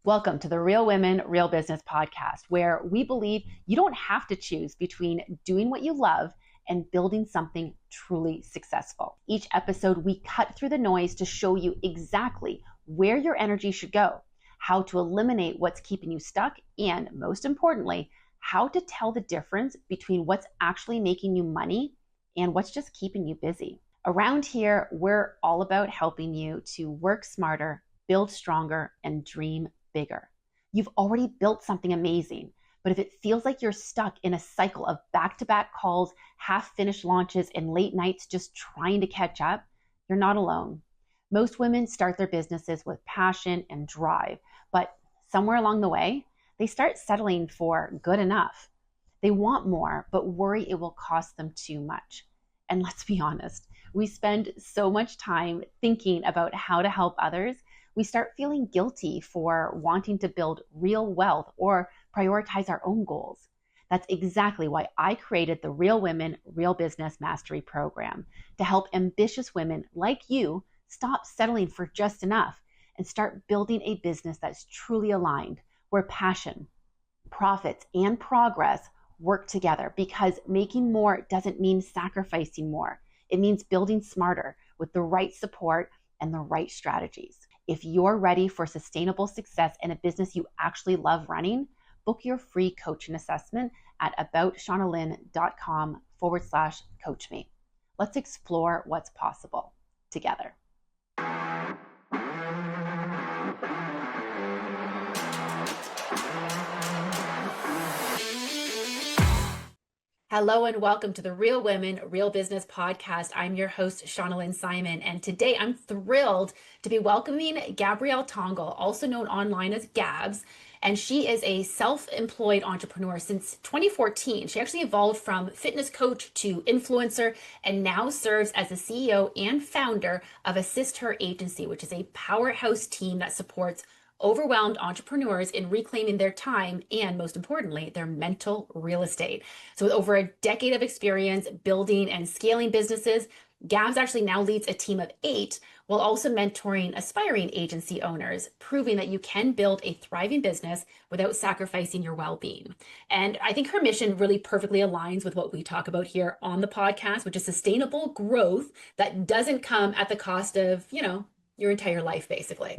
Welcome to the Real Women, Real Business podcast, where we believe you don't have to choose between doing what you love and building something truly successful. Each episode, we cut through the noise to show you exactly where your energy should go, how to eliminate what's keeping you stuck, and most importantly, how to tell the difference between what's actually making you money and what's just keeping you busy. Around here, we're all about helping you to work smarter, build stronger, and dream bigger. You've already built something amazing, but if it feels like you're stuck in a cycle of back-to-back calls, half-finished launches, and late nights just trying to catch up, you're not alone. Most women start their businesses with passion and drive, but somewhere along the way, they start settling for good enough. They want more, but worry it will cost them too much. And let's be honest, we spend so much time thinking about how to help others, we start feeling guilty for wanting to build real wealth or prioritize our own goals. That's exactly why I created the Real Women, Real Business Mastery Program to help ambitious women like you stop settling for just enough and start building a business that's truly aligned, where passion, profits, and progress work together, because making more doesn't mean sacrificing more. It means building smarter with the right support and the right strategies. If you're ready for sustainable success in a business you actually love running, book your free coaching assessment at aboutShaunaLynn.com/coach me. Let's explore what's possible together. Hello and welcome to the Real Women, Real Business podcast. I'm your host, Shauna Lynn Simon, and today I'm thrilled to be welcoming Gabrielle Tongol, also known online as Gabs, and she is a self-employed entrepreneur since 2014. She actually evolved from fitness coach to influencer and now serves as the CEO and founder of Assist Her Agency, which is a powerhouse team that supports overwhelmed entrepreneurs in reclaiming their time and, most importantly, their mental real estate. So with over a decade of experience building and scaling businesses, Gabs actually now leads a team of 8 while also mentoring aspiring agency owners, proving that you can build a thriving business without sacrificing your well-being. And I think her mission really perfectly aligns with what we talk about here on the podcast, which is sustainable growth that doesn't come at the cost of, your entire life, basically.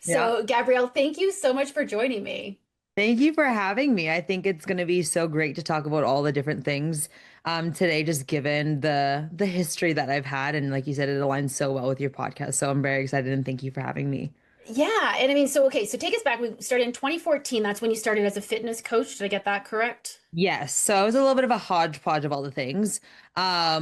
So, Gabrielle, thank you so much for joining me. Thank you for having me. I think it's going to be so great to talk about all the different things today, just given the history that I've had. And like you said, it aligns so well with your podcast. So I'm very excited and thank you for having me. Yeah. And I mean, so take us back. We started in 2014. That's when you started as a fitness coach. Did I get that correct? Yes. So I was a little bit of a hodgepodge of all the things. Was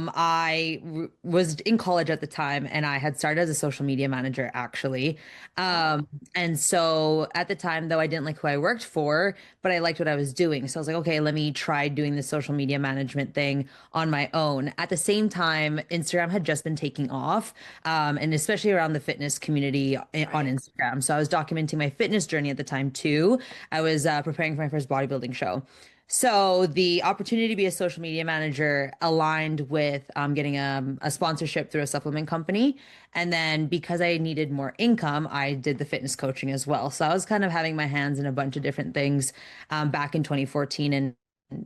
in college at the time and I had started as a social media manager actually. And so at the time, though, I didn't like who I worked for, but I liked what I was doing. So I was like, okay, let me try doing the social media management thing on my own. At the same time, Instagram had just been taking off, and especially around the fitness community on Instagram. So I was documenting my fitness journey at the time too. I was preparing for my first bodybuilding show. So the opportunity to be a social media manager aligned with getting a sponsorship through a supplement company. And then because I needed more income, I did the fitness coaching as well. So I was kind of having my hands in a bunch of different things back in 2014. And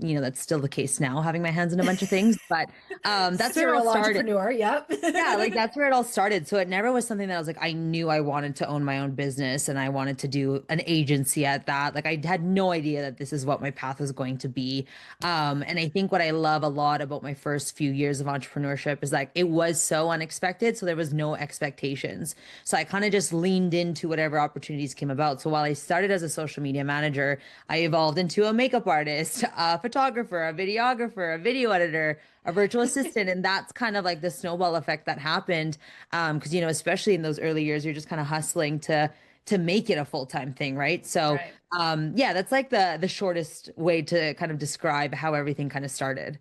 that's still the case now, having my hands in a bunch of things, but that's where it all started. Entrepreneur, yep. Yeah, like that's where it all started. So it never was something that I was like, I knew I wanted to own my own business and I wanted to do an agency at that. Like I had no idea that this is what my path was going to be. And I think what I love a lot about my first few years of entrepreneurship is like, it was so unexpected. So there was no expectations. So I kind of just leaned into whatever opportunities came about. So while I started as a social media manager, I evolved into a makeup artist, a photographer, a videographer, a video editor, a virtual assistant. And that's kind of like the snowball effect that happened. Because, especially in those early years, you're just kind of hustling to make it a full-time thing. Right. So, yeah, that's like the shortest way to kind of describe how everything kind of started.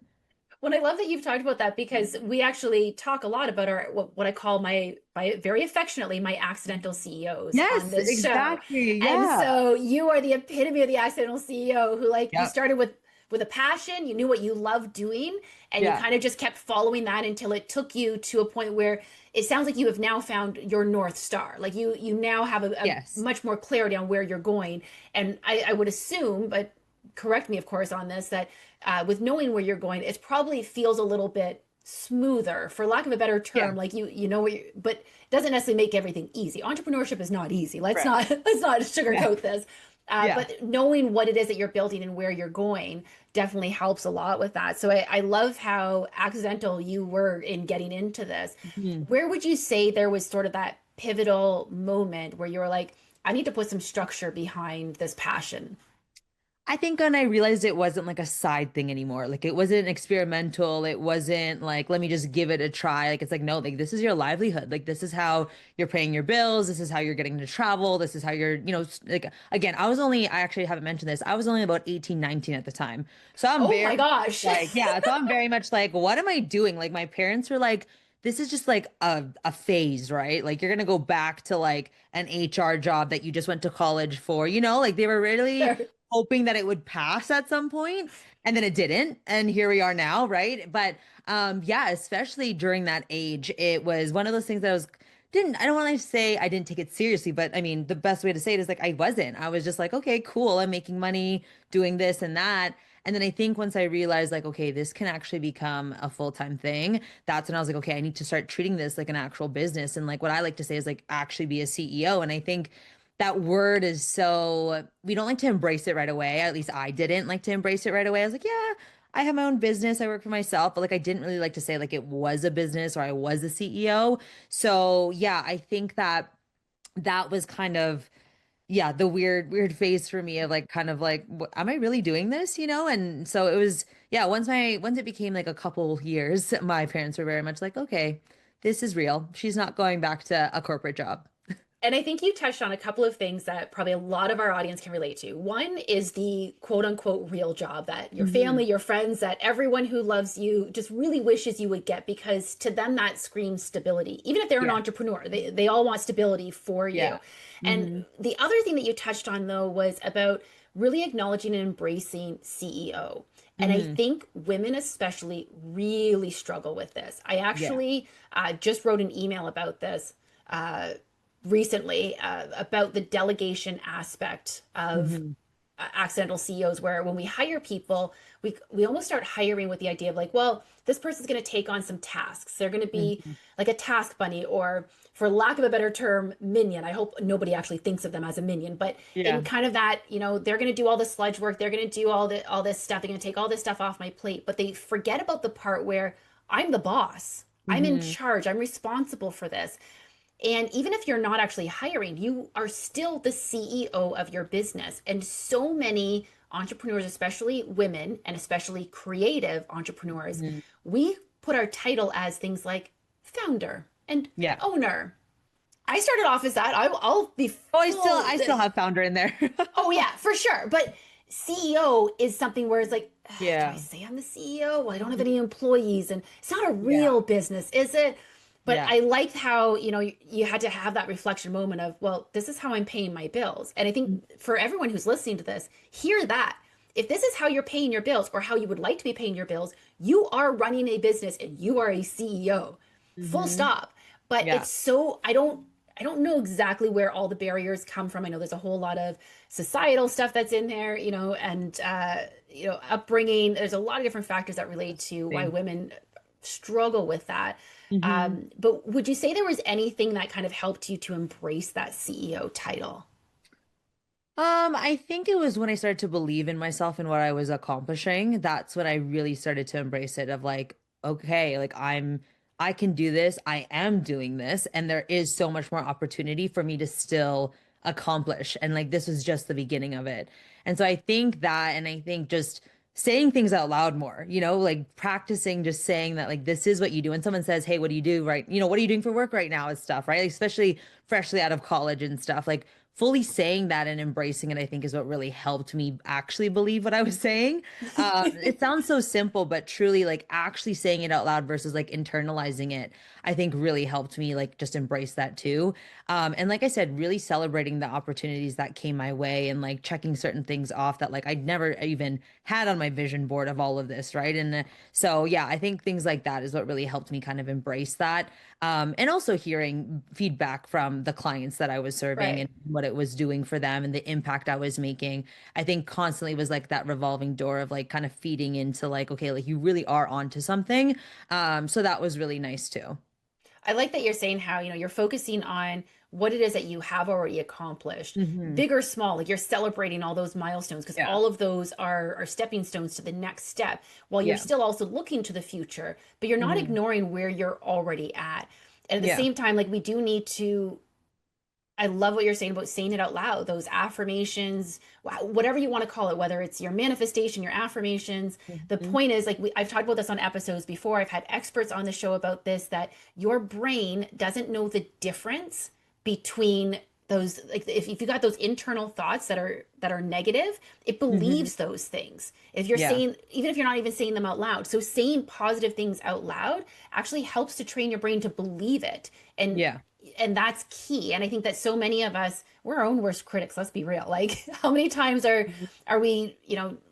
Well, I love that you've talked about that because we actually talk a lot about what I call very affectionately, my accidental CEOs. Yes, on this exactly. Show. Yeah. And so you are the epitome of the accidental CEO who you started with with a passion, you knew what you loved doing, and you Yeah. kind of just kept following that until it took you to a point where it sounds like you have now found your North Star. Like you now have a Yes. much more clarity on where you're going. And I would assume, but correct me, of course, on this, that with knowing where you're going, it probably feels a little bit smoother, for lack of a better term. Yeah. Like you know what you, but it doesn't necessarily make everything easy. Entrepreneurship is not easy. Let's Right. not let's not Yeah. sugarcoat this. Yeah. But knowing what it is that you're building and where you're going definitely helps a lot with that. So I love how accidental you were in getting into this. Mhm. Where would you say there was sort of that pivotal moment where you were like, I need to put some structure behind this passion? I think when I realized it wasn't like a side thing anymore, like it wasn't experimental, it wasn't like, let me just give it a try. Like it's like, no, like this is your livelihood. Like this is how you're paying your bills. This is how you're getting to travel. This is how you're, like again, I actually haven't mentioned this. I was only about 18, 19 at the time. So I'm Oh my very gosh. like, yeah, so I'm very much like, what am I doing? Like my parents were like, this is just like a phase, right? Like you're gonna go back to like an HR job that you just went to college for, like they were really Sure. hoping that it would pass at some point, and then it didn't, and here we are now, right? But yeah, especially during that age, it was one of those things that I don't want to say I didn't take it seriously, but I mean the best way to say it is like I was just like, okay, cool, I'm making money doing this and that. And then I think once I realized like, okay, this can actually become a full-time thing, that's when I was like, okay, I need to start treating this like an actual business. And like what I like to say is like actually be a CEO. And I think that word is so, we don't like to embrace it right away. At least I didn't like to embrace it right away. I was like, yeah, I have my own business. I work for myself. But like, I didn't really like to say like it was a business or I was a CEO. So yeah, I think that that was kind of, yeah, the weird phase for me of like, kind of like, am I really doing this? And so it was, yeah, once it became like a couple years, my parents were very much like, okay, this is real. She's not going back to a corporate job. And I think you touched on a couple of things that probably a lot of our audience can relate to. One is the quote unquote real job that your Hmm. family, your friends, that everyone who loves you just really wishes you would get, because to them that screams stability. Even if they're an Yeah. entrepreneur, they all want stability for Yeah. you. And Hmm. the other thing that you touched on, though, was about really acknowledging and embracing CEO. And I Hmm. think women especially really struggle with this. I Yeah. actually just wrote an email about this uh, recently about the delegation aspect of Hmm. accidental CEOs, where when we hire people, we almost start hiring with the idea of like, well, this person's going to take on some tasks. They're going to be Hmm. like a task bunny, or for lack of a better term, minion. I hope nobody actually thinks of them as a minion, but in Yeah. kind of that, they're going to do all the sludge work. They're going to do all this stuff. They're going to take all this stuff off my plate, but they forget about the part where I'm the boss. I'm in Hmm. charge. I'm responsible for this. And even if you're not actually hiring, you are still the CEO of your business. And so many entrepreneurs, especially women and especially creative entrepreneurs, Hmm. we put our title as things like founder and Yeah. owner. I started off as that. I'll be Oh, full. I still have founder in there. Oh, yeah, for sure. But CEO is something where it's like, do I Yeah. say I'm the CEO? Well, I don't have Mhm. any employees, and it's not a Yeah. real business, is it? But Yeah. I liked how, you had to have that reflection moment of, well, this is how I'm paying my bills. And I think for everyone who's listening to this, hear that. If this is how you're paying your bills, or how you would like to be paying your bills, you are running a business and you are a CEO. Full Hmm. stop. But Yeah. it's so, I don't know exactly where all the barriers come from. I know there's a whole lot of societal stuff that's in there, and upbringing. There's a lot of different factors that relate to why Same. women struggle with that. Hmm. But would you say there was anything that kind of helped you to embrace that CEO title? I think it was when I started to believe in myself and what I was accomplishing. That's when I really started to embrace it of like, okay, like I can do this. I am doing this. And there is so much more opportunity for me to still accomplish. And like this was just the beginning of it. And so I think that, and I think just saying things out loud more, like practicing just saying that like this is what you do. When someone says, hey, what do you do? Right? What are you doing for work right now? Is stuff, right? Like, especially freshly out of college and stuff. Like fully saying that and embracing it, I think, is what really helped me actually believe what I was saying. It sounds so simple, but truly, like actually saying it out loud versus like internalizing it, I think really helped me like just embrace that too. And like I said, really celebrating the opportunities that came my way and like checking certain things off that like I'd never even had on my vision board of all of this, right? And so, yeah, I think things like that is what really helped me kind of embrace that. And also hearing feedback from the clients that I was serving Right. and what it was doing for them and the impact I was making. I think constantly was like that revolving door of like kind of feeding into like, okay, like you really are onto something. So that was really nice too. I like that you're saying how, you're focusing on what it is that you have already accomplished, Hmm. big or small, like you're celebrating all those milestones because Yeah. all of those are stepping stones to the next step while you're Yeah. still also looking to the future, but you're not Hmm. ignoring where you're already at. And at the Yeah. same time, like we do need to, I love what you're saying about saying it out loud, those affirmations, whatever you want to call it, whether it's your manifestation, your affirmations. The Hmm. point is, like, I've talked about this on episodes before. I've had experts on the show about this, that your brain doesn't know the difference between those, like if you got those internal thoughts that are negative, it Hmm. believes those things. If you're Yeah. saying, even if you're not even saying them out loud, so saying positive things out loud actually helps to train your brain to believe it. And Yeah. that's key. And I think that so many of us, we're our own worst critics. Let's be real. Like, how many times are we,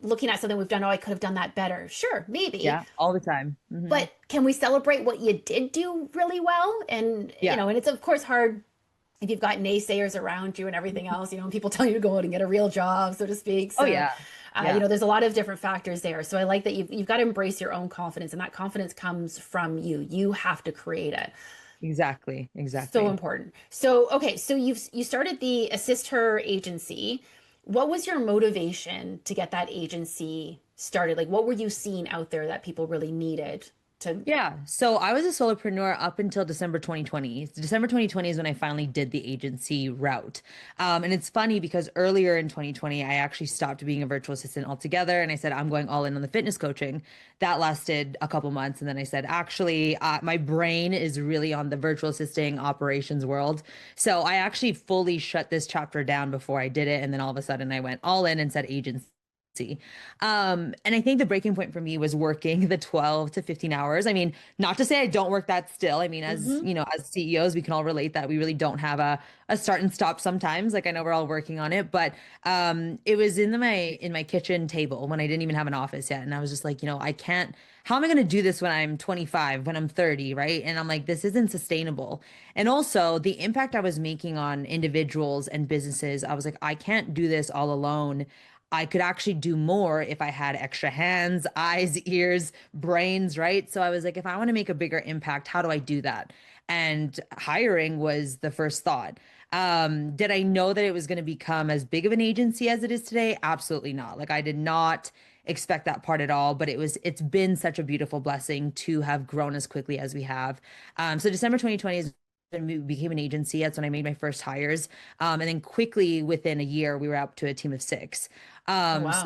looking at something we've done? Oh, I could have done that better. Sure, maybe. Yeah. All the time. But can we celebrate what you did do really well? And Yeah. and it's of course hard if you've got naysayers around you and everything else. And people tell you to go out and get a real job, so to speak. Oh So yeah. Yeah. there's a lot of different factors there. So I like that you've got to embrace your own confidence, and that confidence comes from you. You have to create it. Exactly. So Exactly. important. So, okay, so you started the Assist Her agency. What was your motivation to get that agency started? Like, what were you seeing out there that people really needed to? Yeah. So I was a solopreneur up until December 2020. December 2020 is when I finally did the agency route. And it's funny because earlier in 2020, I actually stopped being a virtual assistant altogether. And I said, I'm going all in on the fitness coaching. That lasted a couple months. And then I said, actually, my brain is really on the virtual assisting operations world. So I actually fully shut this chapter down before I did it. And then all of a sudden I went all in and said agency. And I think the breaking point for me was working the 12 to 15 hours. I mean, not to say I don't work that still. I mean, as Mm-hmm. you know, as CEOs, we can all relate that we really don't have a start and stop sometimes. Like I know we're all working on it, but it was in my kitchen table when I didn't even have an office yet. And I was just like, I can't, how am I going to do this when I'm 25, when I'm 30, right? And I'm like, this isn't sustainable. And also the impact I was making on individuals and businesses, I was like, I can't do this all alone. I could actually do more if I had extra hands, eyes, ears, brains, right? So I was like, if I want to make a bigger impact, how do I do that? And hiring was the first thought. Did I know that it was going to become as big of an agency as it is today? Absolutely not. Like I did not expect that part at all, but it's been such a beautiful blessing to have grown as quickly as we have. So December 2020 is when we became an agency. That's when I made my first hires. And then quickly within a year, we were up to a team of six. Oh, So wow.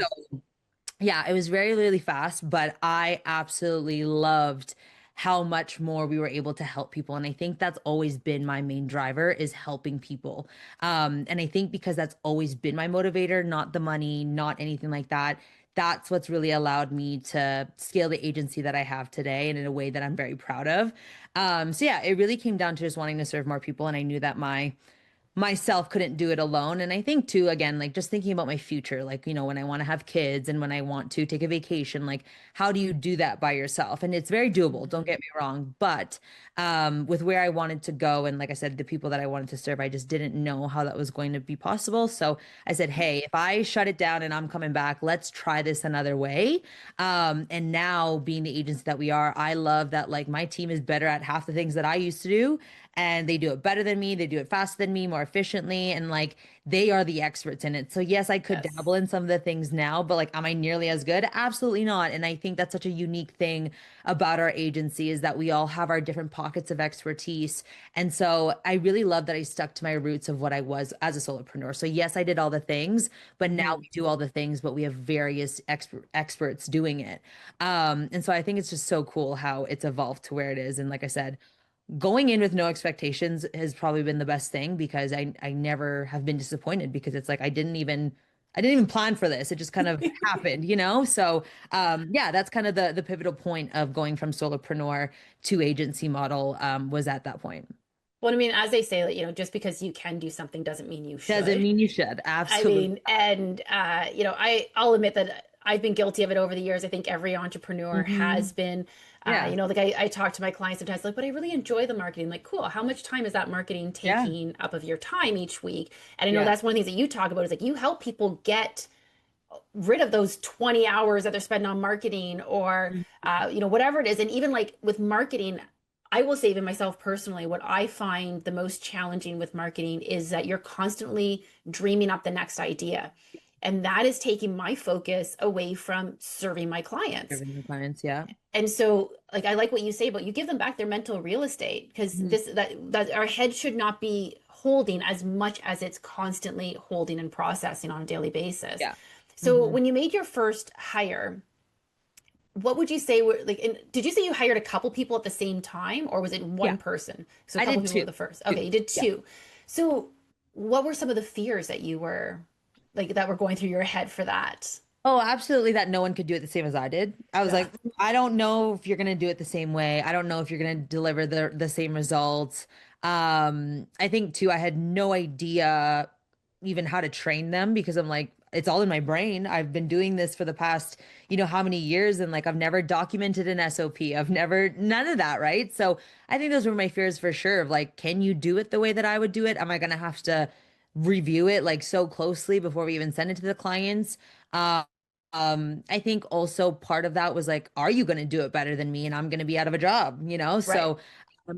yeah, it was very, really fast, but I absolutely loved how much more we were able to help people. And I think that's always been my main driver is helping people. And I think because that's always been my motivator, not the money, not anything like that. That's what's really allowed me to scale the agency that I have today and in a way that I'm very proud of. So yeah, it really came down to just wanting to serve more people. And I knew that my myself couldn't do it alone. And I think too, again, like just thinking about my future, like, when I want to have kids and when I want to take a vacation, like how do you do that by yourself? And it's very doable, don't Mhm. get me wrong. But with where I wanted to go, and like I said, the people that I wanted to serve, I just didn't know how that was going to be possible. So I said, hey, if I shut it down and I'm coming back, let's try this another way. And now being the agency that we are, I love that like my team is better at half the things that I used to do and they do it better than me. They do it faster than me, more efficiently, and like they are the experts in it. So yes, I could Yes. dabble in some of the things now, but like, am I nearly as good? Absolutely not. And I think that's such a unique thing about our agency is that we all have our different pockets of expertise. And so I really love that I stuck to my roots of what I was as a solopreneur. So yes, I did all the things, but now Hmm. we do all the things, but we have various experts doing it. And so I think it's just so cool how it's evolved to where it is. And like I said, going in with no expectations has probably been the best thing because I never have been disappointed because it's like I didn't even plan for this. It just kind of happened, you know? So yeah, that's kind of the pivotal point of going from solopreneur to agency model was at that point. Well, I mean, as they say, like, just because you can do something doesn't mean you Doesn't should. mean you should. I Absolutely. mean, and I'll admit that I've been guilty of it over the years. I think every entrepreneur Hmm. has been. Yeah. Like I talk to my clients sometimes, like, but I really enjoy the marketing. Like, cool. How much time is that marketing Yeah. taking up of your time each week? And I know Yeah. that's one of the things that you talk about is like you help people get rid of those 20 hours that they're spending on marketing or whatever it is. And even like with marketing, I will say even myself personally, what I find the most challenging with marketing is that you're constantly dreaming up the next idea, and that is taking my focus away from serving my clients. Serving the clients. Yeah. And so like I like what you say about you give them back their mental real estate, because Mhm. that our head should not be holding as much as it's constantly holding and processing on a daily basis. Yeah. So Hmm. when you made your first hire, what would you say were like, did you say you hired a couple people at the same time, or was it Yeah. one person? So a I couple did people two. were the first. Two. Okay, you did Yeah. two. So what were some of the fears that you were like that were going through your head for that? Oh, absolutely, that no one could do it the same as I did. I was Yeah. like, I don't know if you're gonna do it the same way. I don't know if you're gonna deliver the same results. I think too, I had no idea even how to train them because I'm like, it's all in my brain. I've been doing this for the past, how many years, and like I've never documented an SOP. I've never none of that, right? So I think those were my fears for sure of like, can you do it the way that I would do it? Am I gonna have to review it like so closely before we even send it to the clients? Um, I think also part of that was like, are you going to do it better than me? And I'm going to be out of a job, you know? Right. So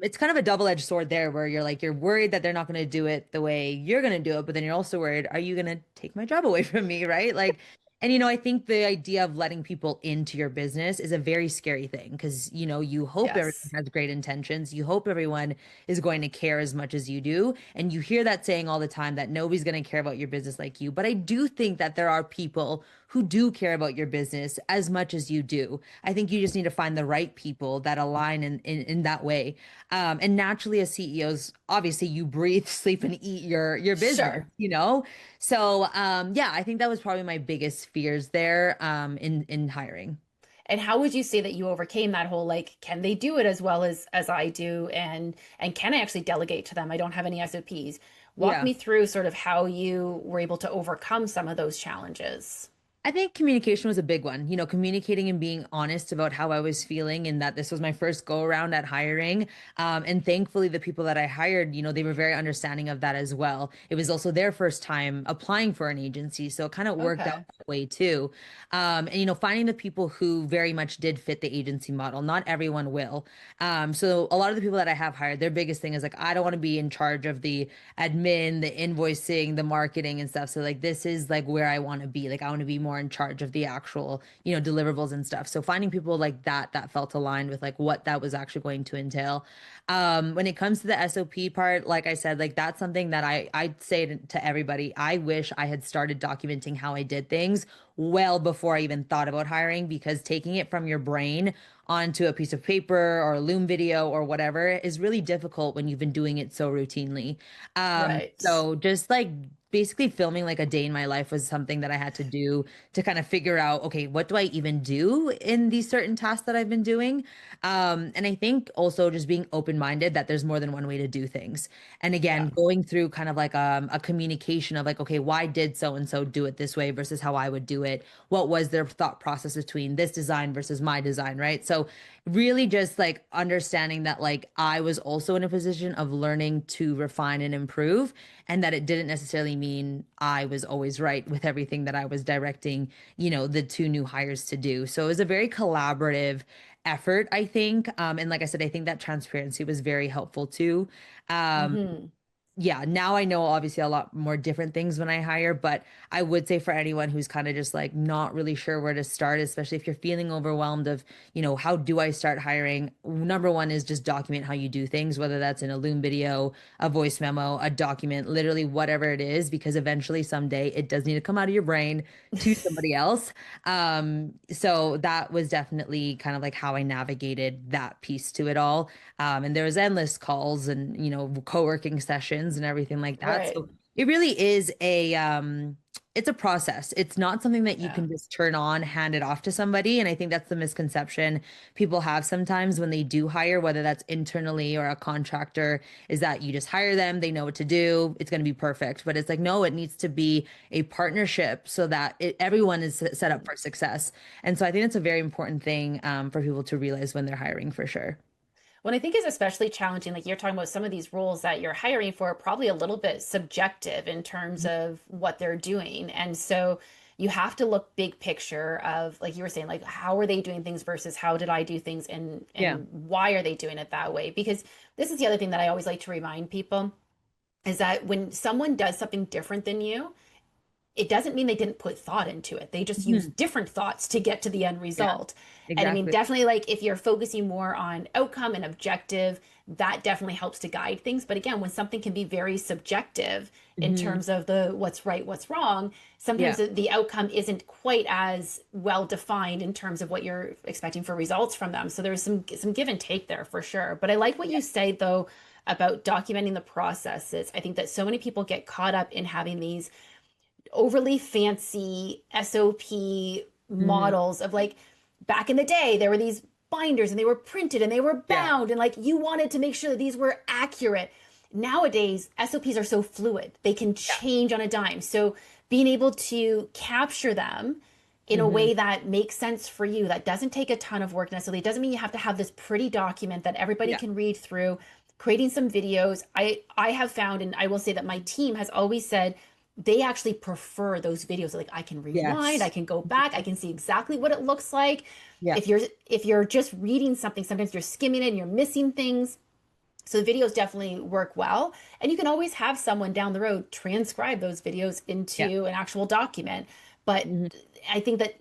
it's kind of a double-edged sword there where you're like, you're worried that they're not going to do it the way you're going to do it, but then you're also worried, are you going to take my job away from me? Right. Like, and I think the idea of letting people into your business is a very scary thing because, you hope everyone Yes. has great intentions. You hope everyone is going to care as much as you do. And you hear that saying all the time that nobody's going to care about your business like you. But I do think that there are people who do care about your business as much as you do. I think you just need to find the right people that align in that way. And naturally, as CEOs, obviously you breathe, sleep, and eat your business, Sure. So yeah, I think that was probably my biggest fears there in hiring. And how would you say that you overcame that whole like, can they do it as well as I do? And can I actually delegate to them? I don't have any SOPs. Walk Yeah. me through sort of how you were able to overcome some of those challenges. I think communication was a big one, communicating and being honest about how I was feeling and that this was my first go around at hiring. And thankfully, the people that I hired, they were very understanding of that as well. It was also their first time applying for an agency. So it kind of worked out Okay. that way too. And finding the people who very much did fit the agency model. Not everyone will. So a lot of the people that I have hired, their biggest thing is like, I don't want to be in charge of the admin, the invoicing, the marketing and stuff. So like this is like where I want to be. Like I want to be more in charge of the actual, deliverables and stuff. So finding people like that felt aligned with like what that was actually going to entail. When it comes to the SOP part, like I said, like that's something that I'd say to everybody. I wish I had started documenting how I did things well before I even thought about hiring because taking it from your brain onto a piece of paper or a Loom video or whatever is really difficult when you've been doing it so routinely. Right. So just like basically filming like a day in my life was something that I had to do to kind of figure out, okay, what do I even do in these certain tasks that I've been doing? And I think also just being open-minded that there's more than one way to do things. And Yeah. again, going through kind of like a communication of like, okay, why did so and so do it this way versus how I would do it? What was their thought process between this design versus my design, right? So really just like understanding that like I was also in a position of learning to refine and improve and that it didn't necessarily mean I was always right with everything that I was directing, the two new hires to do. So it was a very collaborative effort, I think. And like I said, I think that transparency was very helpful too. Um, Hmm. yeah, now I know obviously a lot more different things when I hire, but I would say for anyone who's kind of just like not really sure where to start, especially if you're feeling overwhelmed of, how do I start hiring? Number one is just document how you do things, whether that's in a Loom video, a voice memo, a document, literally whatever it is, because eventually someday it does need to come out of your brain to somebody else. So that was definitely kind of like how I navigated that piece to it all. And there was endless calls and, co-working sessions and everything like that. Right. So it really is it's a process. It's not something that you Yeah. can just turn on, hand it off to somebody. And I think that's the misconception people have sometimes when they do hire, whether that's internally or a contractor, is that you just hire them, they know what to do, it's going to be perfect. But it's like, no, it needs to be a partnership so that everyone is set up for success. And so I think it's a very important thing for people to realize when they're hiring for sure. What I think is especially challenging, like you're talking about some of these roles that you're hiring for, are probably a little bit subjective in terms of what they're doing. And so you have to look big picture of, like you were saying, like how are they doing things versus how did I do things, and Yeah. why are they doing it that way? Because this is the other thing that I always like to remind people is that when someone does something different than you, it doesn't mean they didn't put thought into it. They just use Mhm. different thoughts to get to the end Yeah, result. And I mean, exactly. definitely, like if you're focusing more on outcome and objective, that definitely helps to guide things. But again, when something can be very subjective in Hmm. terms of the what's right, what's wrong, sometimes Yeah. the outcome isn't quite as well defined in terms of what you're expecting for results from them. So there's some give and take there for sure. But I like what you say though about documenting the processes. I think that so many people get caught up in having these overly fancy SOP Hmm. models of, like, back in the day, there were these binders and they were printed and they were Yeah. bound, and like you wanted to make sure that these were accurate. Nowadays, SOPs are so fluid, they can Yeah. change on a dime. So being able to capture them in a Hmm. way that makes sense for you, that doesn't take a ton of work necessarily. It doesn't mean you have to have this pretty document that everybody Yeah. can read through. Creating some videos. I have found, and I will say that my team has always said they actually prefer those videos. Like I can rewind, I Yes. can go back, I can see exactly what it looks like. Yeah. If you're just reading something, sometimes you're skimming it and you're missing things. So the videos definitely work well. And you can always have someone down the road transcribe those videos Yeah. into an actual document. But Hmm. I think that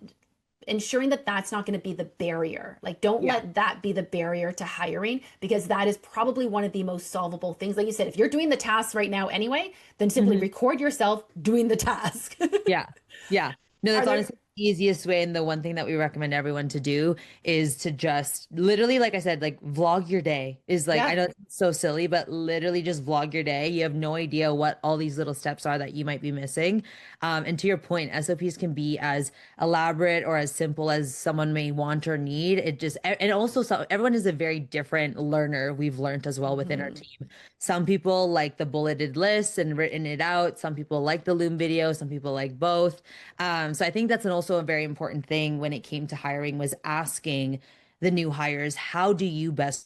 ensuring that that's not going to be the barrier. Like, don't Yeah. let that be the barrier to hiring, because that is probably one of the most solvable things. Like you said, if you're doing the tasks right now anyway, then simply Hmm. record yourself doing the task. Yeah. Yeah. No, Are that's there, honestly the easiest way. And the one thing that we recommend everyone to do is to just literally, like I said, like vlog your day is like, I yeah. know it's so silly, but literally just vlog your day. You have no idea what all these little steps are that you might be missing. And to your point, SOPs can be as elaborate or as simple as someone may want or need. It just, and also, so everyone is a very different learner. We've learned as well within our Mhm. team. Some people like the bulleted lists and written it out. Some people like the Loom video. Some people like both. So I think that's also a very important thing when it came to hiring was asking the new hires, how do you best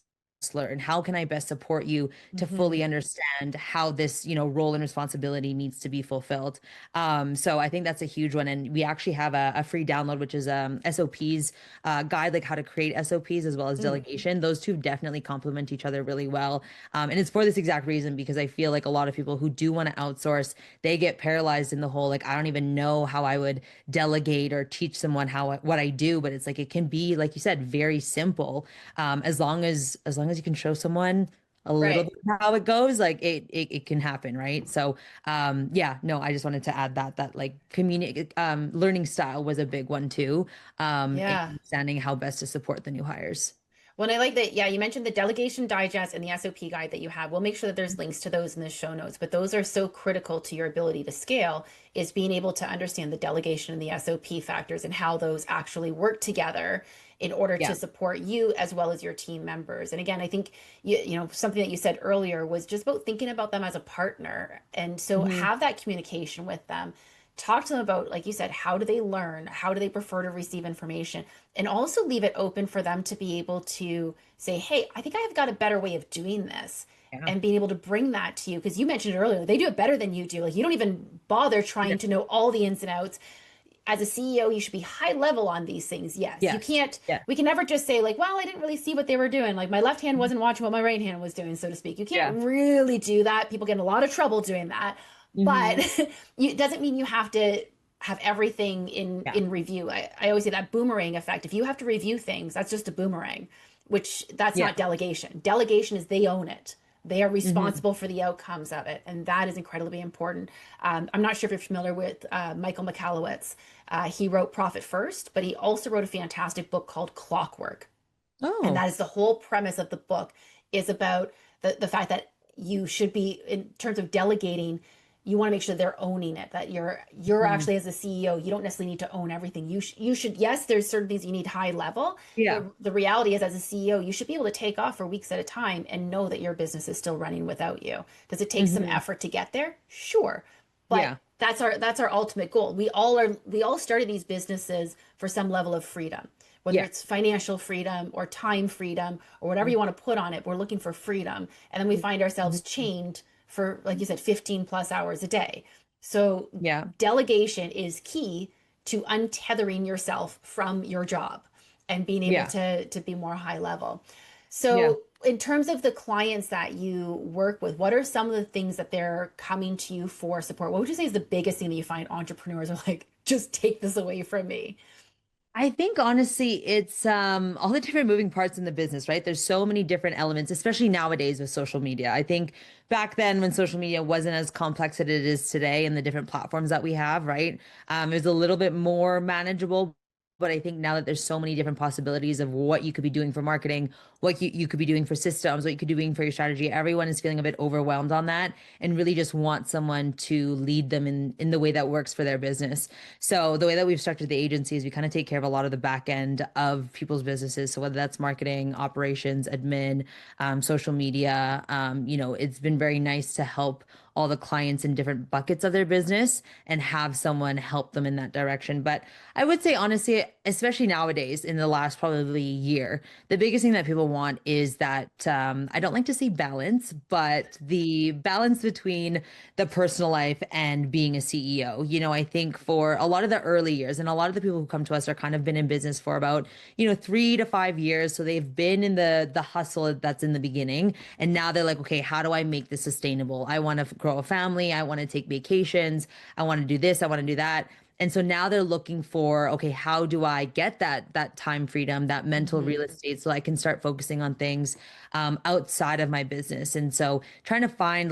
learn? How can I best support you to fully Mhm. understand how this, role and responsibility needs to be fulfilled? So I think that's a huge one. And we actually have a free download, which is SOPs guide, like how to create SOPs as well as Mm. delegation. Those two definitely complement each other really well. And it's for this exact reason, because I feel like a lot of people who do want to outsource, they get paralyzed in the whole, like, I don't even know how I would delegate or teach someone what I do. But it's like, it can be, like you said, very simple. As long as you can show someone a little Right. bit how it goes, like it can happen, right? So yeah, no, I just wanted to add that like community learning style was a big one too. And Yeah. understanding how best to support the new hires. Well, and I like that. Yeah, you mentioned the delegation digest and the SOP guide that you have. We'll make sure that there's links to those in the show notes, but those are so critical to your ability to scale, is being able to understand the delegation and the SOP factors and how those actually work together in order Yeah. to support you as well as your team members. And again, I think something that you said earlier was just about thinking about them as a partner. And so Hmm. have that communication with them. Talk to them about, like you said, how do they learn? How do they prefer to receive information? And also leave it open for them to be able to say, hey, I think I have got a better way of doing this. Yeah. And being able to bring that to you, because you mentioned it earlier, they do it better than you do. Like, you don't even bother Yeah. trying to know all the ins and outs. as a CEO, you should be high level on these things. Yes. You Yes. can't, Yeah. we can never just say like, well, I didn't really see what they were doing. Like my left hand wasn't watching what my right hand was doing, so to speak. You can't really do that. People get in a lot of trouble doing that. But it doesn't mean you have to have everything in review. I always say that boomerang effect. If you have to review things, that's just a boomerang, which that's not delegation. Delegation is they own it. They are responsible for the outcomes of it. And that is incredibly important. I'm not sure if you're familiar with Michael Michalowicz. He wrote Profit First, but he also wrote a fantastic book called Clockwork. And that is the whole premise of the book, is about the fact that you should be, in terms of delegating, you want to make sure they're owning it, that you're actually, as a CEO, you don't necessarily need to own everything. You should, yes, there's certain things you need high level. But the reality is, as a CEO, you should be able to take off for weeks at a time and know that your business is still running without you. Does it take some effort to get there? Sure. But that's our ultimate goal. We all started these businesses for some level of freedom, whether it's financial freedom or time freedom or whatever you want to put on it. We're looking for freedom. And then we find ourselves chained for, like you said, 15 plus hours a day. So delegation is key to untethering yourself from your job and being able to be more high level. So in terms of the clients that you work with, what are some of the things that they're coming to you for support? What would you say is the biggest thing that you find entrepreneurs are like, just take this away from me? I think honestly, it's all the different moving parts in the business, right? There's so many different elements, especially nowadays with social media. I think back then when social media wasn't as complex as it is today and the different platforms that we have, right? It was a little bit more manageable. But I think now that there's so many different possibilities of what you could be doing for marketing, what you could be doing for systems, what you could be doing for your strategy, everyone is feeling a bit overwhelmed on that and really just want someone to lead them in the way that works for their business. So the way that we've structured the agency is we kind of take care of a lot of the back end of people's businesses. So whether that's marketing, operations, admin, social media, it's been very nice to help all the clients in different buckets of their business and have someone help them in that direction. But I would say, honestly, especially nowadays in the last probably year, the biggest thing that people want is that I don't like to say balance, but the balance between the personal life and being a CEO. I think for a lot of the early years, and a lot of the people who come to us are kind of been in business for about, 3 to 5 years. So they've been in the hustle that's in the beginning. And now they're like, okay, how do I make this sustainable? I want to grow a family. I want to take vacations. I want to do this. I want to do that. And so now they're looking for, okay, how do I get that time freedom, that mental real estate, so I can start focusing on things outside of my business. And so trying to find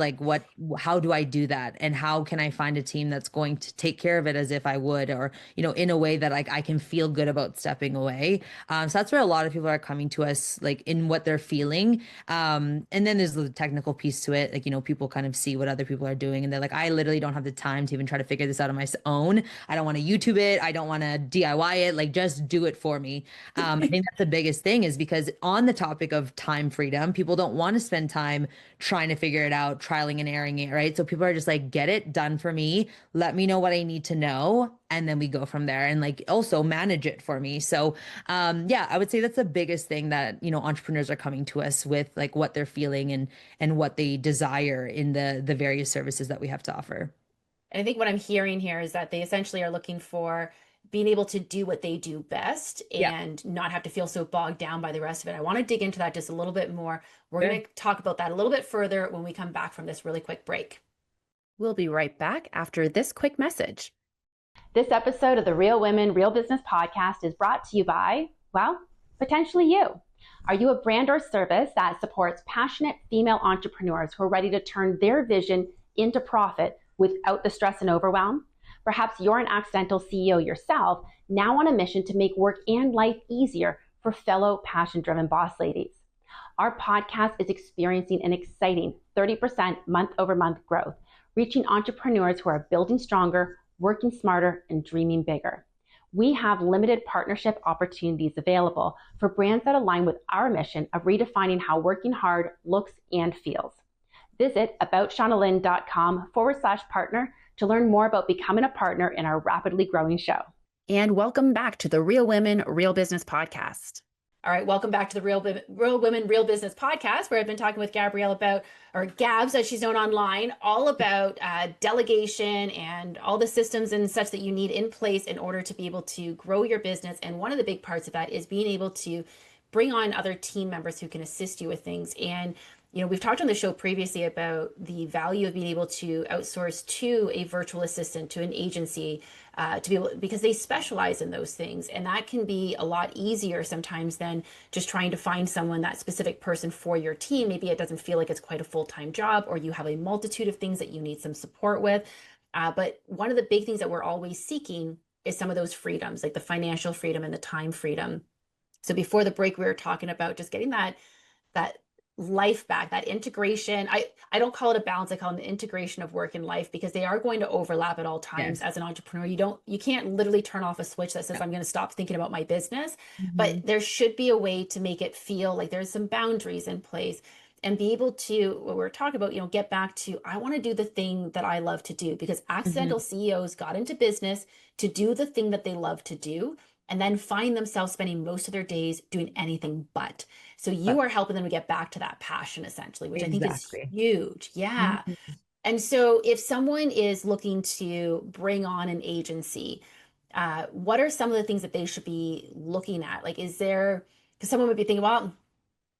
how do I do that? And how can I find a team that's going to take care of it as if I would, or, in a way that I can feel good about stepping away. So that's where a lot of people are coming to us, like in what they're feeling. And then there's the technical piece to it. People kind of see what other people are doing and they're like, I literally don't have the time to even try to figure this out on my own. I don't want to YouTube it. I don't want to DIY it. Like, just do it for me. I think that's the biggest thing, is because on the topic of time freedom, people don't want to spend time trying to figure it out, trialing and erroring it, right? So people are just like, get it done for me. Let me know what I need to know. And then we go from there, and also manage it for me. So I would say that's the biggest thing that, entrepreneurs are coming to us with, like what they're feeling and what they desire in the various services that we have to offer. And I think what I'm hearing here is that they essentially are looking for being able to do what they do best and not have to feel so bogged down by the rest of it. I want to dig into that just a little bit more. We're going to talk about that a little bit further when we come back from this really quick break. We'll be right back after this quick message. This episode of the Real Women, Real Business podcast is brought to you by, potentially you. Are you a brand or service that supports passionate female entrepreneurs who are ready to turn their vision into profit without the stress and overwhelm? Perhaps you're an accidental CEO yourself, now on a mission to make work and life easier for fellow passion-driven boss ladies. Our podcast is experiencing an exciting 30% month-over-month growth, reaching entrepreneurs who are building stronger, working smarter, and dreaming bigger. We have limited partnership opportunities available for brands that align with our mission of redefining how working hard looks and feels. Visit aboutshaunalynn.com/partner to learn more about becoming a partner in our rapidly growing show. And welcome back to the Real Women, Real Business podcast. All right, welcome back to the Real Women, Real Business podcast, where I've been talking with Gabrielle about, or Gabs as she's known online, all about delegation and all the systems and such that you need in place in order to be able to grow your business. And one of the big parts of that is being able to bring on other team members who can assist you with things. And we've talked on the show previously about the value of being able to outsource to a virtual assistant, to an agency, to be able, because they specialize in those things, and that can be a lot easier sometimes than just trying to find someone, that specific person for your team. Maybe it doesn't feel like it's quite a full-time job, or you have a multitude of things that you need some support with. But one of the big things that we're always seeking is some of those freedoms, like the financial freedom and the time freedom. So before the break, we were talking about just getting that life back, that integration. I don't call it a balance, I call it an integration of work and life, because they are going to overlap at all times. Yes. As an entrepreneur, you can't literally turn off a switch that says I'm going to stop thinking about my business, but there should be a way to make it feel like there's some boundaries in place, and be able to, what we're talking about, get back to, I want to do the thing that I love to do, because accidental CEOs got into business to do the thing that they love to do, and then find themselves spending most of their days doing anything but. So you are helping them to get back to that passion, essentially, which I think is Exactly. huge. Yeah. Mhm. And so if someone is looking to bring on an agency, what are some of the things that they should be looking at? Like, is there, because someone would be thinking, well,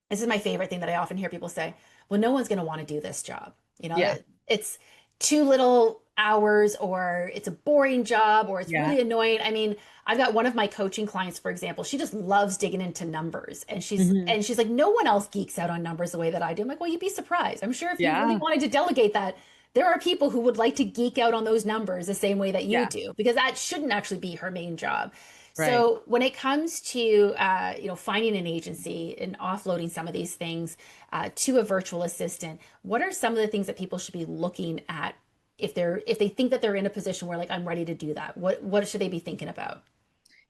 this is my favorite thing that I often hear people say, well, no one's going to want to do this job. Yeah. It's too little hours, or it's a boring job, or it's Yeah. really annoying. I mean, I've got one of my coaching clients, for example, she just loves digging into numbers, and she's Mhm. and she's like, no one else geeks out on numbers the way that I do. I'm like, well, you'd be surprised. I'm sure if you really Yeah. wanted to delegate that, there are people who would like to geek out on those numbers the same way that you Yeah. do, because that shouldn't actually be her main job. Right. So when it comes to finding an agency and offloading some of these things to a virtual assistant, what are some of the things that people should be looking at if they think that they're in a position where, like, I'm ready to do that? What should they be thinking about?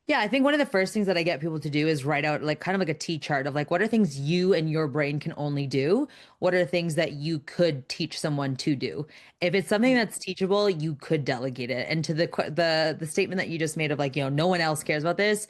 Yeah, I think one of the first things that I get people to do is write out like kind of like a T chart of like what are things you and your brain can only do? What are things that you could teach someone to do? If it's something that's teachable, you could delegate it. And to the statement that you just made of like, no one else cares about this,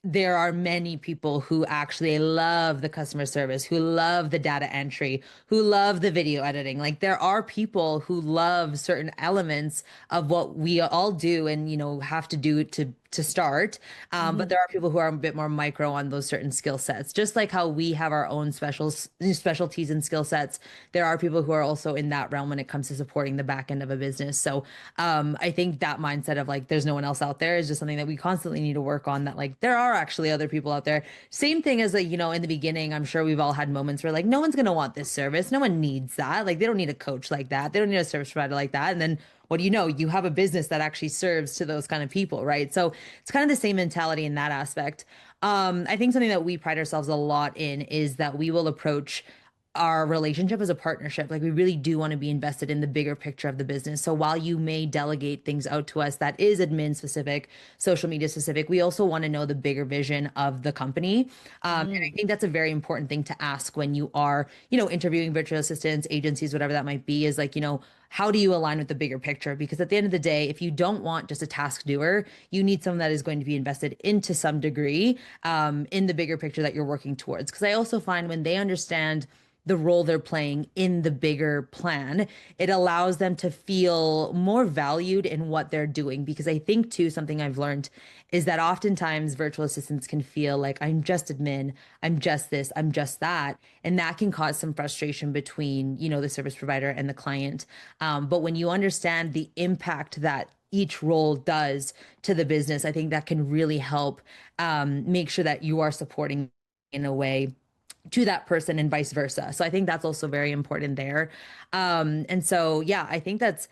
there are many people who actually love the customer service, who love the data entry, who love the video editing. Like there are people who love certain elements of what we all do and have to do to start. But Mhm. there are people who are a bit more micro on those certain skill sets. Just like how we have our own specialties and skill sets, there are people who are also in that realm when it comes to supporting the back end of a business. So I think that mindset of like there's no one else out there is just something that we constantly need to work on. That like there are actually other people out there. Same thing as like in the beginning, I'm sure we've all had moments where like no one's gonna want this service. No one needs that. Like they don't need a coach like that. They don't need a service provider like that. And then what do you know? You have a business that actually serves to those kind of people, right? So it's kind of the same mentality in that aspect. I think something that we pride ourselves a lot in is that we will approach our relationship as a partnership. Like we really do want to be invested in the bigger picture of the business. So while you may delegate things out to us that is admin specific, social media specific, we also want to know the bigger vision of the company. And I Mm. think that's a very important thing to ask when you are, interviewing virtual assistants, agencies, whatever that might be, is like, how do you align with the bigger picture? Because at the end of the day, if you don't want just a task doer, you need someone that is going to be invested into some degree in the bigger picture that you're working towards. Because I also find when they understand the role they're playing in the bigger plan, it allows them to feel more valued in what they're doing. Because I think, too, something I've learned is that oftentimes virtual assistants can feel like I'm just admin, I'm just this, I'm just that. And that can cause some frustration between, the service provider and the client. But when you understand the impact that each role does to the business, I think that can really help make sure that you are supporting in a way to that person and vice versa. So I think that's also very important there. And so, yeah, I think that's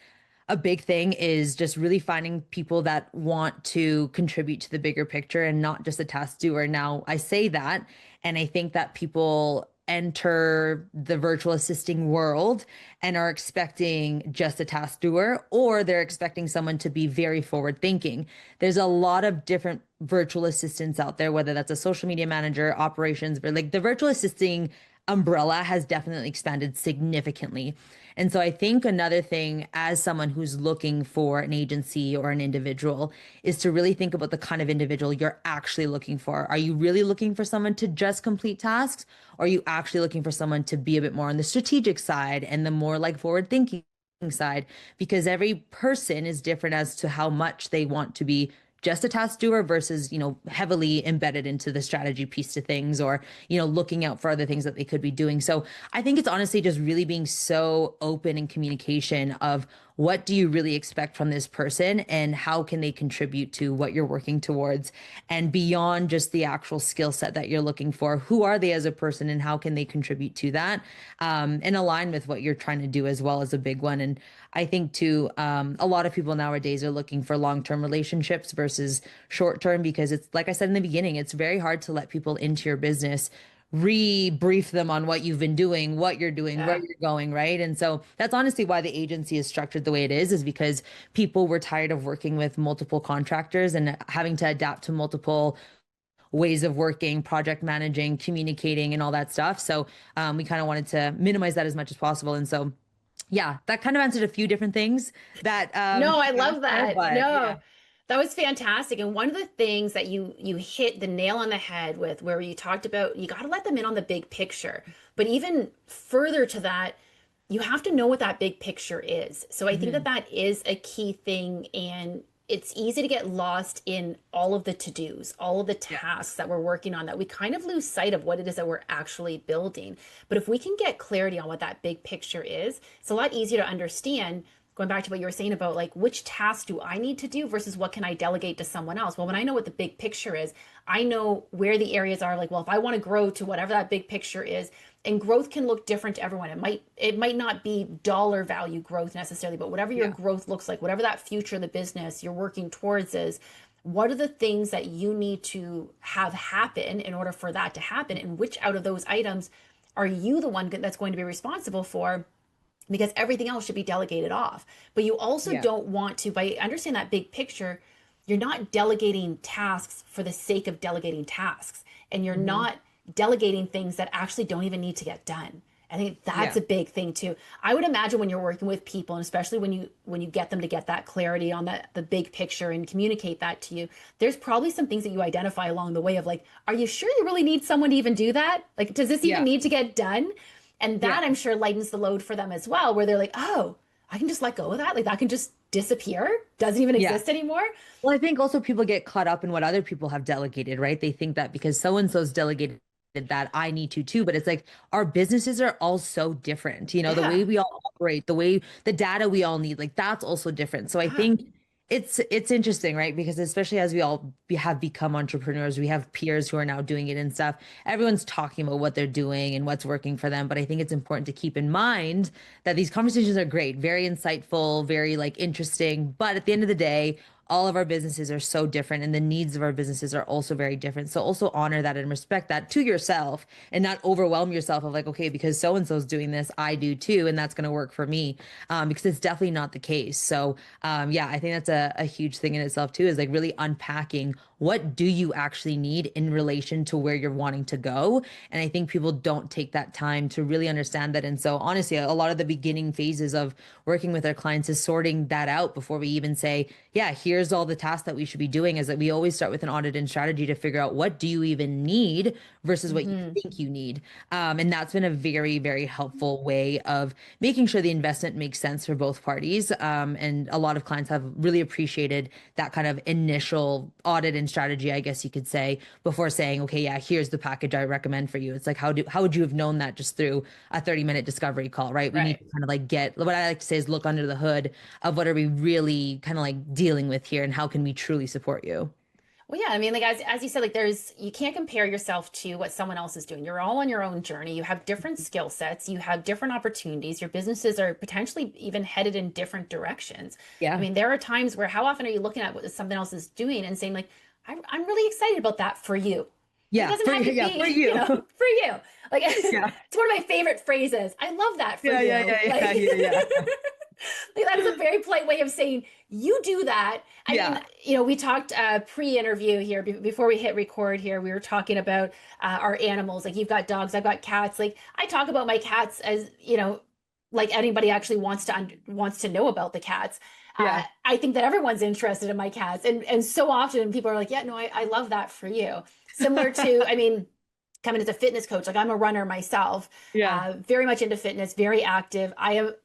a big thing is just really finding people that want to contribute to the bigger picture and not just a task doer. Now, I say that, and I think that people enter the virtual assisting world and are expecting just a task doer, or they're expecting someone to be very forward thinking. There's a lot of different virtual assistants out there, whether that's a social media manager, operations, but like the virtual assisting umbrella has definitely expanded significantly. And so I think another thing as someone who's looking for an agency or an individual is to really think about the kind of individual you're actually looking for. Are you really looking for someone to just complete tasks? Or are you actually looking for someone to be a bit more on the strategic side and the more like forward thinking side? Because every person is different as to how much they want to be just a task doer versus, heavily embedded into the strategy piece to things, or, looking out for other things that they could be doing. So I think it's honestly just really being so open in communication of what do you really expect from this person and how can they contribute to what you're working towards, and beyond just the actual skill set that you're looking for, who are they as a person and how can they contribute to that, and align with what you're trying to do as well, as a big one. And I think too, a lot of people nowadays are looking for long-term relationships versus short-term, because it's like I said in the beginning, it's very hard to let people into your business, re-brief them on what you've been doing, what you're doing, where Yeah. you're going, right? And so that's honestly why the agency is structured the way it is because people were tired of working with multiple contractors and having to adapt to multiple ways of working, project managing, communicating, and all that stuff. So we kind of wanted to minimize that as much as possible. And so yeah, that kind of answered a few different things that No, I you asked love there, that. but yeah. No, that was fantastic. And one of the things that you hit the nail on the head with, where you talked about you got to let them in on the big picture. But even further to that, you have to know what that big picture is. So I think that Mhm. that is a key thing, and it's easy to get lost in all of the to-dos, all of the Yeah. tasks that we're working on, that we kind of lose sight of what it is that we're actually building. But if we can get clarity on what that big picture is, it's a lot easier to understand. Going back to what you were saying about like which tasks do I need to do versus what can I delegate to someone else. Well, when I know what the big picture is, I know where the areas are. Like, well, if I want to grow to whatever that big picture is, and growth can look different to everyone. It might not be dollar value growth necessarily, but whatever your Yeah. growth looks like, whatever that future of the business you're working towards is, what are the things that you need to have happen in order for that to happen, and which out of those items are you the one that's going to be responsible for, because everything else should be delegated off. But you also Yeah. don't want to, by understanding that big picture, you're not delegating tasks for the sake of delegating tasks. And you're Hmm. not delegating things that actually don't even need to get done. I think that's Yeah. a big thing too. I would imagine when you're working with people, and especially when you get them to get that clarity on the big picture and communicate that to you, there's probably some things that you identify along the way of like, are you sure you really need someone to even do that? Like, does this even Yeah. need to get done? And Yeah. that I'm sure lightens the load for them as well, where they're like, oh, I can just let go of that. Like that can just disappear, doesn't even Yeah. exist anymore. Well, I think also people get caught up in what other people have delegated, right? They think that because so and so's delegated that I need to too. But it's like our businesses are all so different. The way Yeah. we all operate, the way the data we all need, like that's also different. So I Yeah. think it's interesting, right? Because especially as we all have become entrepreneurs, we have peers who are now doing it and stuff. Everyone's talking about what they're doing and what's working for them. But I think it's important to keep in mind that these conversations are great, very insightful, very like interesting. But at the end of the day, all of our businesses are so different and the needs of our businesses are also very different. So also honor that and respect that to yourself and not overwhelm yourself of like, okay, because so and so's doing this, I do too, and that's going to work for me, because it's definitely not the case. So yeah, I think that's a huge thing in itself too, is like really unpacking what do you actually need in relation to where you're wanting to go. And I think people don't take that time to really understand that. And so honestly, a lot of the beginning phases of working with our clients is sorting that out before we even say, yeah, here's all the tasks that we should be doing, is that we always start with an audit and strategy to figure out what do you even need versus what you Hmm. think you need. And that's been a very, very helpful way of making sure the investment makes sense for both parties. And a lot of clients have really appreciated that kind of initial audit and strategy, I guess you could say, before saying, okay, yeah, here's the package I recommend for you. It's like, how would you have known that just through a 30-minute discovery call, right? We need Right. to kind of like get, what I like to say is look under the hood of what are we really kind of like dealing with here and how can we truly support you? Well, yeah, I mean, like as you said, like you can't compare yourself to what someone else is doing. You're all on your own journey. You have different skill sets, you have different opportunities. Your businesses are potentially even headed in different directions. I Yeah. mean, there are times where how often are you looking at what something else is doing and saying, like, I'm really excited about that for you. Like it Yeah. doesn't have to Yeah. For be, you. for you. Like Yeah. it's one of my favorite phrases. I love that for Yeah. Yeah. you. Yeah. Like Yeah. Yeah. Yeah. Like, that is a very polite way of saying you do that. I mean, Yeah. we talked pre-interview here before we hit record here. We were talking about our animals. Like, you've got dogs, I've got cats. Like, I talk about my cats as, like anybody actually wants to know about the cats. Yeah. I think that everyone's interested in my cats, and so often people are like, yeah, no, I love that for you. Similar to, I mean, coming as a fitness coach, like I'm a runner myself, Yeah. very much into fitness, very active.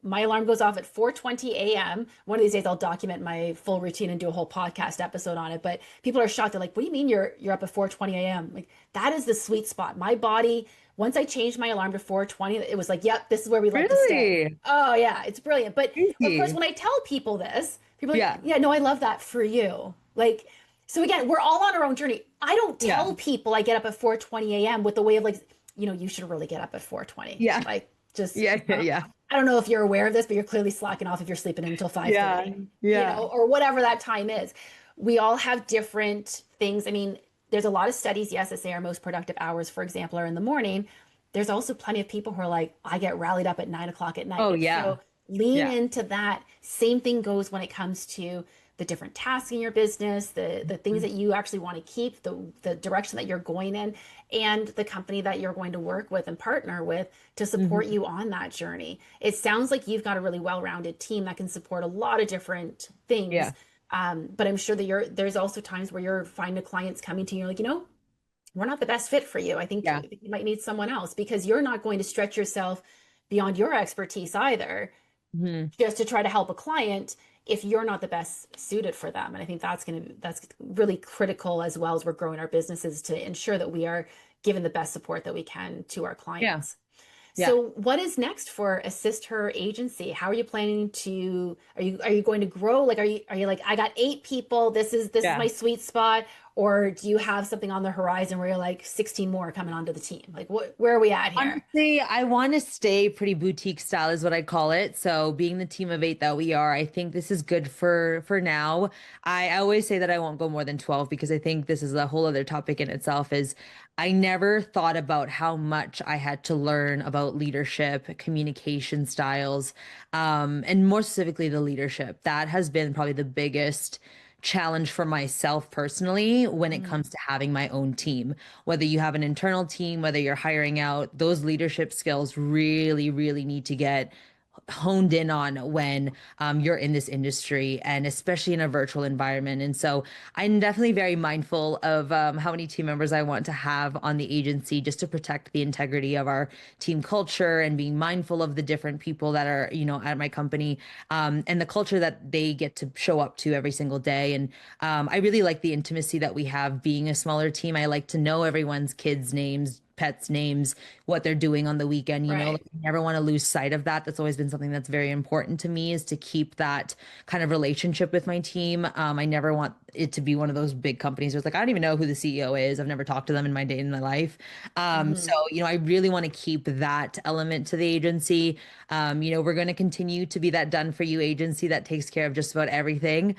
My alarm goes off at 4:20 a.m. One of these days I'll document my full routine and do a whole podcast episode on it. But people are shocked. They're like, "What do you mean you're up at 4:20 a.m.?" Like, that is the sweet spot. My body, once I changed my alarm to 4:20, it was like, "Yep, this is where we like to stay." Really? Oh yeah, it's brilliant. But of course, Crazy. when I tell people this, people are like, Yeah. "Yeah, no, I love that for you." Like, so again, we're all on our own journey. I don't Yeah. tell people I get up at 4:20 a.m. with the way of like, you should really get up at 4:20. Yeah. Like, just Yeah. Yeah. Yeah. I don't know if you're aware of this, but you're clearly slacking off if you're sleeping until Yeah. 5:30, Yeah. or whatever that time is. We all have different things. I mean, there's a lot of studies, yes, that say our most productive hours, for example, are in the morning. There's also plenty of people who are like, I get rallied up at 9 o'clock at Oh, night. yeah. So lean Yeah. into that. Same thing goes when it comes to the different tasks in your business, the things that you actually want to keep, the direction that you're going in, and the company that you're going to work with and partner with to support Mhm. you on that journey. It sounds like you've got a really well-rounded team that can support a lot of different things. Yeah. But I'm sure that there's also times where you're finding clients coming to you, and you're like, we're not the best fit for you. I think Yeah. you might need someone else, because you're not going to stretch yourself beyond your expertise either, Mhm. just to try to help a client if you're not the best suited for them. And I think that's really critical, as well as we're growing our businesses, to ensure that we are giving the best support that we can to our Yeah. clients. Yeah. So what is next for Assist Her Agency? How are you planning to, are you going to grow? Like, are you like, I got 8 people, this is Yeah. my sweet spot? Or do you have something on the horizon where you're like 16 more coming onto the team? Like, where are we at here? Honestly, I want to stay pretty boutique style is what I call it. So being the team of 8 that we are, I think this is good for now. I always say that I won't go more than 12 because I think this is a whole other topic in itself is I never thought about how much I had to learn about leadership, communication styles, and more specifically the leadership. That has been probably the biggest challenge for myself personally when it Mm. comes to having my own team. Whether you have an internal team, whether you're hiring out, those leadership skills really, really need to get honed in on when you're in this industry and especially in a virtual environment. And so I'm definitely very mindful of how many team members I want to have on the agency just to protect the integrity of our team culture and being mindful of the different people that are, at my company and the culture that they get to show up to every single day. And I really like the intimacy that we have being a smaller team. I like to know everyone's kids' names, pets' names, what they're doing on the weekend, Right. like I never want to lose sight of that. That's always been something that's very important to me is to keep that kind of relationship with my team. I never want it to be one of those big companies where it's like, I don't even know who the CEO is. I've never talked to them in my day in my life. So, Hmm. I really want to keep that element to the agency. We're going to continue to be that done for you agency that takes care of just about everything,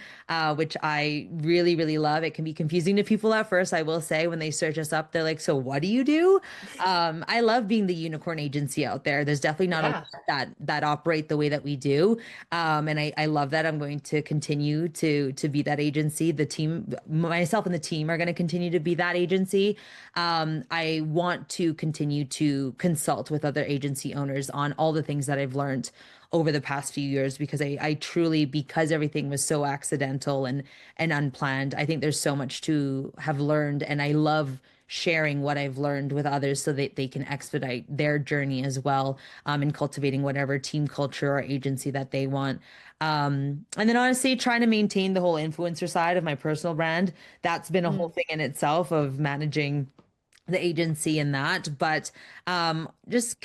which I really, really love. It can be confusing to people at first, I will say, when they search us up, they're like, so what do you do? I love being the unicorn agency out there. There's definitely not a lot Yeah. that operate the way that we do. And I love that. I'm going to continue to be that agency. The team, myself and the team are going to continue to be that agency. I want to continue to consult with other agency owners on all the things that I've learned over the past few years because I truly, because everything was so accidental and unplanned, I think there's so much to have learned. And I love sharing what I've learned with others so that they can expedite their journey as well in cultivating whatever team culture or agency that they want. And then honestly, trying to maintain the whole influencer side of my personal brand. That's been a whole Mm. thing in itself of managing the agency and that, but just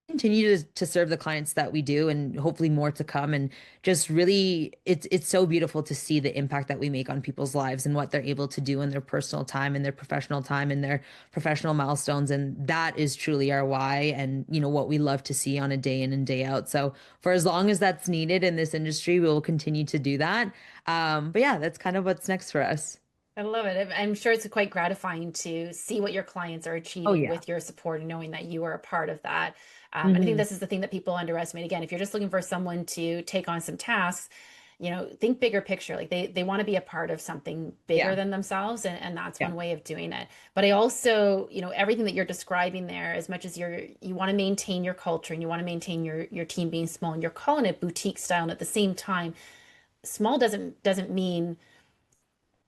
continue to serve the clients that we do and hopefully more to come and just really it's so beautiful to see the impact that we make on people's lives and what they're able to do in their personal time and their professional time and their professional milestones and that is truly our why and what we love to see on a day in and day out. So for as long as that's needed in this industry we will continue to do that. But yeah, that's kind of what's next for us. I love it. I'm sure it's quite gratifying to see what your clients are Oh achieving yeah. with your support and knowing that you are a part of that. And I think Hmm. this is the thing that people underestimate. Again, if you're just looking for someone to take on some tasks, think bigger picture. Like they want to be a part of something bigger Yeah. than themselves, and that's Yeah. one way of doing it. But I also, everything that you're describing there, as much as you want to maintain your culture and you want to maintain your team being small, and you're calling it boutique style, and at the same time, small doesn't mean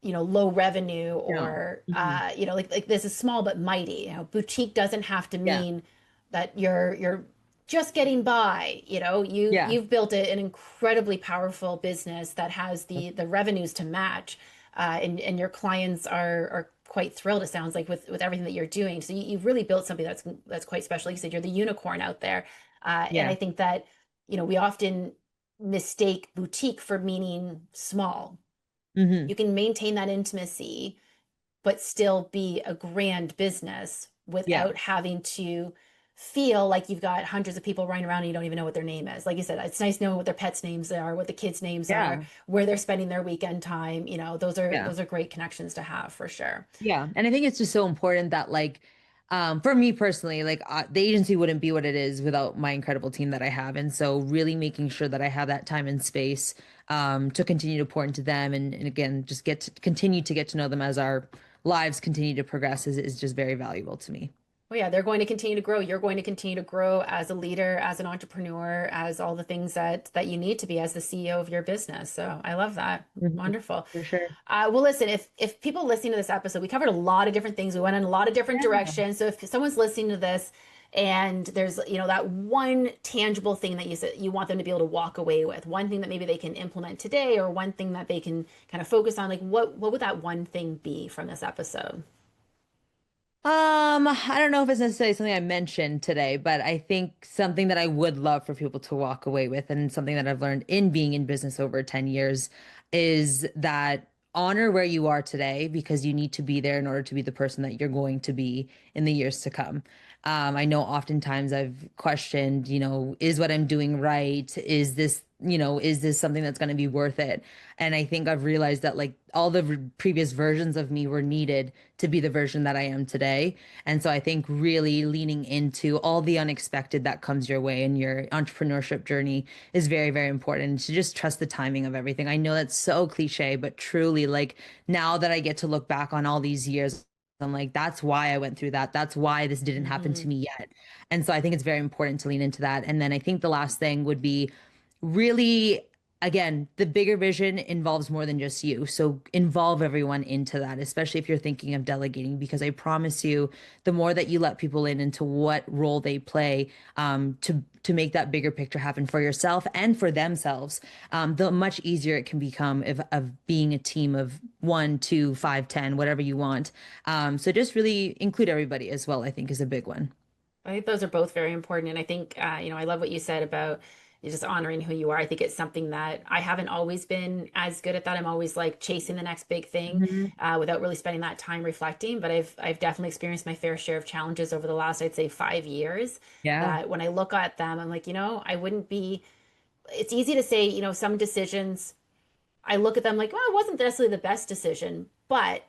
low revenue No. or Hmm. like this is small but mighty. Boutique doesn't have to Yeah. mean that you're just getting by. Yeah. You've built an incredibly powerful business that has the revenues to match, and your clients are quite thrilled, it sounds like, with everything that you're doing. So you've really built something that's quite special. Like you said, you're the unicorn out there. And I Yeah. think that we often mistake boutique for meaning small. Hmm. You can maintain that intimacy, but still be a grand business Yeah. without having to feel like you've got hundreds of people running around and you don't even know what their name is. Like you said, it's nice knowing what their pets' names are, what the kids' names are, Yeah. where they're spending their weekend time. Those are Yeah. those are great connections to have for sure. Yeah. And I think it's just so important that like for me personally, like the agency wouldn't be what it is without my incredible team that I have. And so really making sure that I have that time and space to continue to pour into them and again, just continue to get to know them as our lives continue to progress is just very valuable to me. Well, yeah, they're going to continue to grow. You're going to continue to grow as a leader, as an entrepreneur, as all the things that you need to be as the CEO of your business. So I love that. Mhm. Wonderful. For sure. Well, listen, if people listening to this episode, we covered a lot of different things. We went in a lot of different Yeah. directions. So if someone's listening to this and there's, that one tangible thing that you said you want them to be able to walk away with, one thing that maybe they can implement today, or one thing that they can kind of focus on, like what would that one thing be from this episode? I don't know if it's necessarily something I mentioned today, but I think something that I would love for people to walk away with, and something that I've learned in being in business over 10 years, is that honor where you are today because you need to be there in order to be the person that you're going to be in the years to come. I know oftentimes I've questioned, is what I'm doing right? Is this something that's going to be worth it? And I think I've realized that like all the previous versions of me were needed to be the version that I am today. And so I think really leaning into all the unexpected that comes your way in your entrepreneurship journey is very, very important to just trust the timing of everything. I know that's so cliche, but truly, like now that I get to look back on all these years, I'm like, that's why I went through that. That's why this didn't happen to Hmm. me yet. And so I think it's very important to lean into that. And then I think the last thing would be really, again, the bigger vision involves more than just you. So involve everyone into that, especially if you're thinking of delegating, because I promise you, the more that you let people in into what role they play, to make that bigger picture happen for yourself and for themselves, the much easier it can become of being a team of 1, 2, 5, 10, whatever you want. So just really include everybody as well, I think is a big one. I think those are both very important. And I think, I love what you said about just honoring who you are. I think it's something that I haven't always been as good at that. I'm always like chasing the next big thing, Mhm. without really spending that time reflecting. But I've definitely experienced my fair share of challenges over the last, I'd say, 5 years. Yeah. That when I look at them, I'm like, I wouldn't be. It's easy to say, some decisions. I look at them like, well, it wasn't necessarily the best decision, but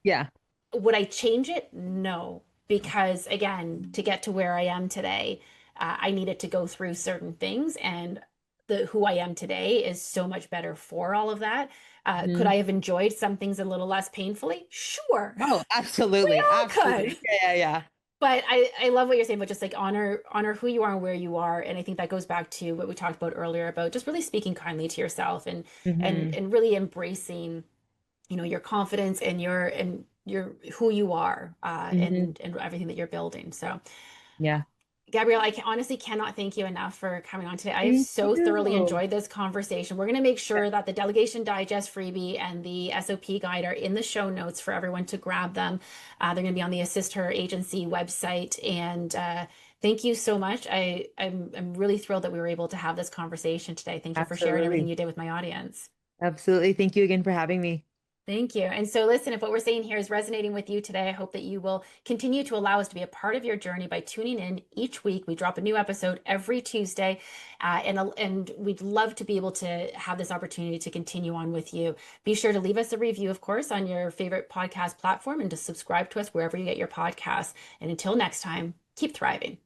Yeah. would I change it? No, because again, to get to where I am today, I needed to go through certain things, and the who I am today is so much better for all of that. Could Mhm. I have enjoyed some things a little less painfully? Sure, Oh, we absolutely. all could. Absolutely. Yeah, yeah, yeah. But I love what you're saying, but just like honor who you are and where you are. And I think that goes back to what we talked about earlier about just really speaking kindly to yourself and and Hmm. and really embracing your confidence and your who you are, Hmm. and everything that you're building. So Yeah. Gabrielle, honestly cannot thank you enough for coming on today. I've Thank so thoroughly you. enjoyed this conversation. We're going to make sure that the Delegation Digest freebie and the SOP guide are in the show notes for everyone to grab them. They're going to be on the Assist Her Agency website. And thank you so much. I'm really thrilled that we were able to have this conversation today. Thank you for sharing everything Absolutely. you did with my audience. Absolutely. Thank you again for having me. Thank you. And so, listen, if what we're saying here is resonating with you today, I hope that you will continue to allow us to be a part of your journey by tuning in each week. We drop a new episode every Tuesday, and we'd love to be able to have this opportunity to continue on with you. Be sure to leave us a review, of course, on your favorite podcast platform, and to subscribe to us wherever you get your podcasts. And until next time, keep thriving.